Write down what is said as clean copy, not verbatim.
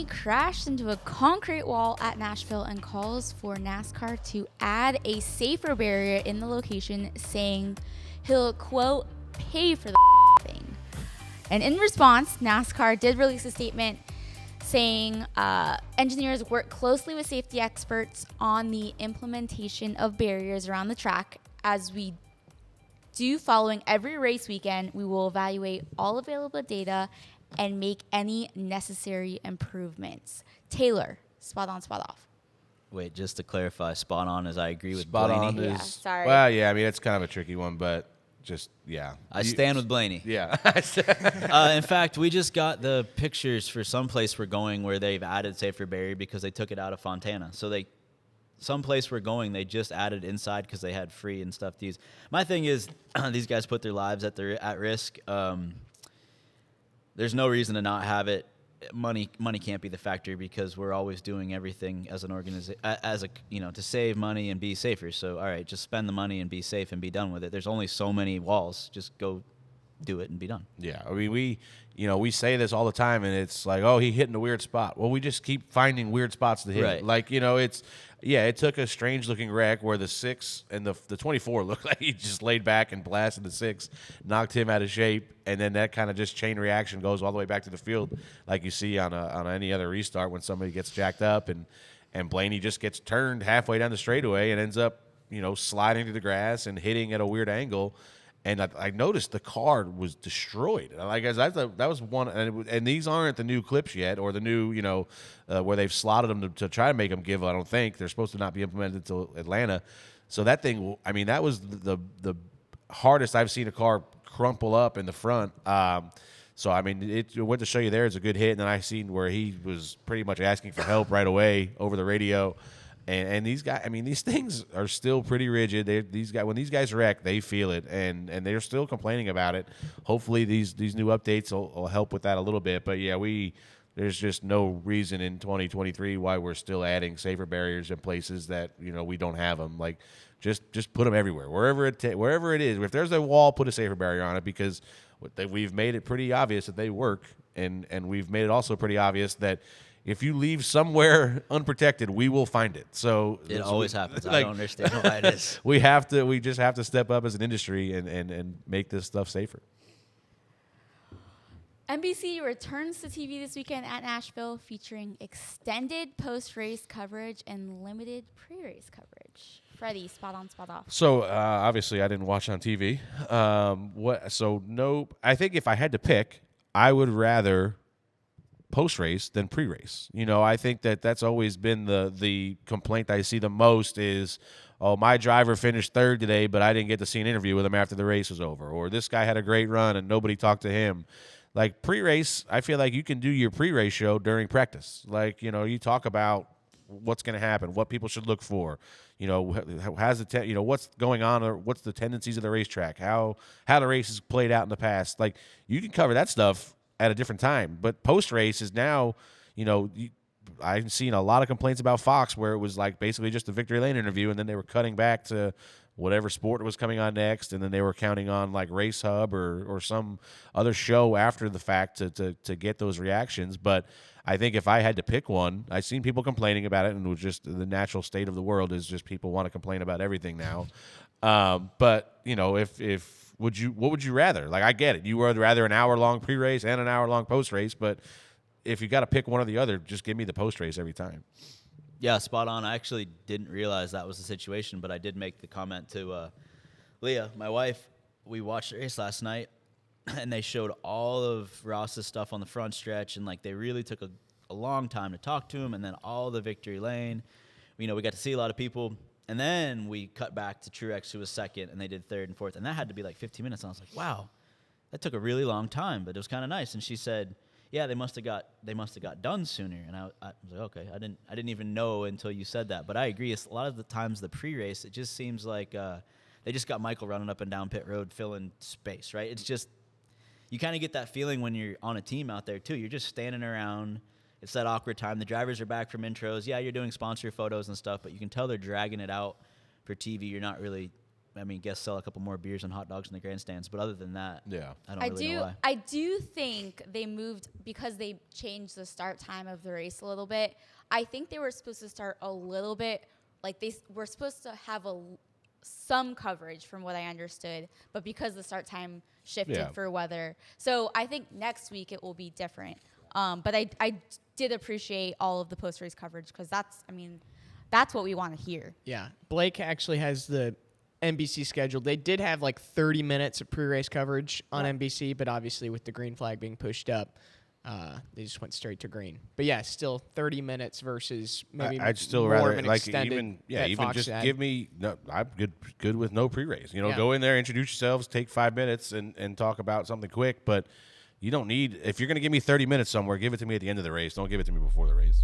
Blaney crashed into a concrete wall at Nashville and calls for NASCAR to add a safer barrier in the location, saying he'll, quote, pay for the thing. And in response, NASCAR did release a statement saying engineers work closely with safety experts on the implementation of barriers around the track. As we do following every race weekend, we will evaluate all available data and make any necessary improvements. Taylor, spot on, spot off. Wait, just to clarify, spot on is I agree with Spot Blaney. on is, Yeah, sorry. Well, yeah, I mean, it's kind of a tricky one, but just, yeah. I stand with Blaney. Yeah. In fact, we just got the pictures for some place we're going where they've added safer barrier because they took it out of Fontana. So some place we're going, they just added inside because they had free and stuff to use. My thing is, these guys put their lives at risk. There's no reason to not have it. Money can't be the factor because we're always doing everything as an organization, to save money and be safer. So, all right, just spend the money and be safe and be done with it. There's only so many walls. Just go do it and be done. Yeah, I mean, we say this all the time, and it's like, oh, he hit in a weird spot. Well, we just keep finding weird spots to hit. Right. Like, it took a strange-looking wreck where the 6 and the 24 looked like he just laid back and blasted the 6, knocked him out of shape, and then that kind of just chain reaction goes all the way back to the field, like you see on any other restart when somebody gets jacked up, and Blaney just gets turned halfway down the straightaway and ends up, sliding to the grass and hitting at a weird angle. And I noticed the car was destroyed. Like, I thought that was one. And these aren't the new clips yet, or the new, where they've slotted them to try to make them give. I don't think they're supposed to not be implemented until Atlanta. So that thing, I mean, that was the hardest I've seen a car crumple up in the front. So I mean, it went to show you there it's a good hit. And then I seen where he was pretty much asking for help right away over the radio. And these guys, I mean, these things are still pretty rigid. When these guys wreck, they feel it, and they're still complaining about it. Hopefully, these new updates will help with that a little bit. But yeah, there's just no reason in 2023 why we're still adding safer barriers in places that we don't have them. Like, just put them everywhere, wherever it is. If there's a wall, put a safer barrier on it, because we've made it pretty obvious that they work, and we've made it also pretty obvious that if you leave somewhere unprotected, we will find it. So it always happens. I don't understand why it is. We just have to step up as an industry and make this stuff safer. NBC returns to TV this weekend at Nashville, featuring extended post-race coverage and limited pre-race coverage. Freddie, spot on, spot off. So obviously, I didn't watch on TV. I think if I had to pick, I would rather post-race than pre-race. I think that's always been the complaint I see the most is, oh, my driver finished third today, but I didn't get to see an interview with him after the race was over. Or this guy had a great run and nobody talked to him. Like, pre-race, I feel like you can do your pre-race show during practice. Like, you talk about what's going to happen, what people should look for, what's going on, or what's the tendencies of the racetrack, how the race is played out in the past. Like, you can cover that stuff at a different time. But post-race is now, I've seen a lot of complaints about Fox where it was like basically just a victory lane interview, and then they were cutting back to whatever sport was coming on next, and then they were counting on like Race Hub or some other show after the fact to get those reactions. But I think if I had to pick one, I've seen people complaining about it, and it was just the natural state of the world is just people want to complain about everything now. But what would you rather? Like, I get it. You would rather an hour-long pre-race and an hour-long post-race, but if you got to pick one or the other, just give me the post-race every time. Yeah, spot on. I actually didn't realize that was the situation, but I did make the comment to Leah, my wife. We watched the race last night, and they showed all of Ross's stuff on the front stretch, and like they really took a long time to talk to him, and then all the victory lane. We got to see a lot of people. And then we cut back to Truex, who was second, and they did third and fourth. And that had to be like 15 minutes. And I was like, wow, that took a really long time, but it was kind of nice. And she said, yeah, they must have got done sooner. And I was like, okay, I didn't even know until you said that. But I agree. A lot of the times the pre-race, it just seems like they just got Michael running up and down pit road filling space, right? It's just, you kind of get that feeling when you're on a team out there too. You're just standing around. It's that awkward time. The drivers are back from intros. Yeah, you're doing sponsor photos and stuff, but you can tell they're dragging it out for TV. You're not really guess sell a couple more beers and hot dogs in the grandstands. But other than that, Yeah. I don't really know why. I do think they moved because they changed the start time of the race a little bit. I think they were supposed to start a little bit, like they were supposed to have some coverage from what I understood, but because the start time shifted for weather. So I think next week it will be different. But I did appreciate all of the post-race coverage because that's what we want to hear. Yeah. Blake actually has the NBC scheduled. They did have like 30 minutes of pre-race coverage on NBC, but obviously with the green flag being pushed up, they just went straight to green. But yeah, still 30 minutes versus maybe I'd still more rather of an like extended even Fox just had. give me. No, I'm good with no pre-race. Go in there, introduce yourselves, take 5 minutes, and talk about something quick. But you don't need, if you're going to give me 30 minutes somewhere, give it to me at the end of the race. Don't give it to me before the race.